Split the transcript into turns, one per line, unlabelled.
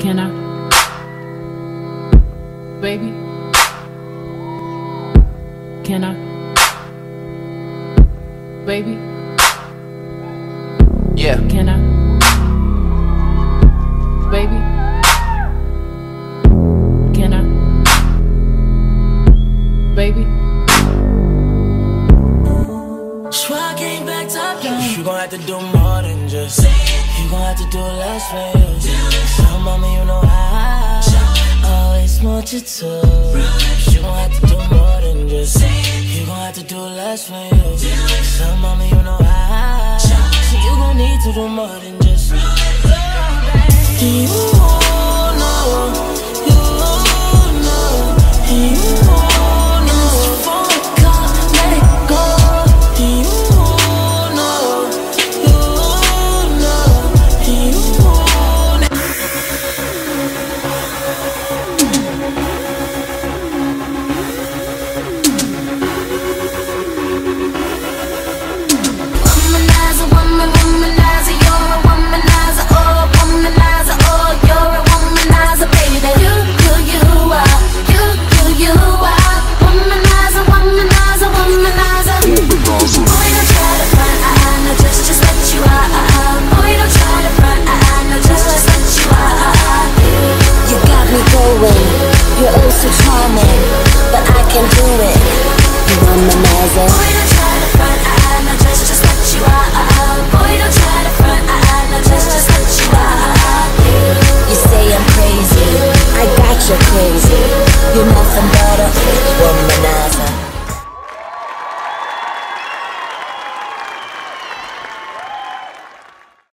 Can I? Baby? Can I? Baby?
Yeah.
Can I? Baby? Can I? Baby?
Schwa came back top down. You gon' have to do more than just. You gon' have to do less for you. Some mama, you know I always want you to. You gon' have to do more than just. You gon' have to do less for you. Some mama, you know I. So you gon' need to do more than just. Do you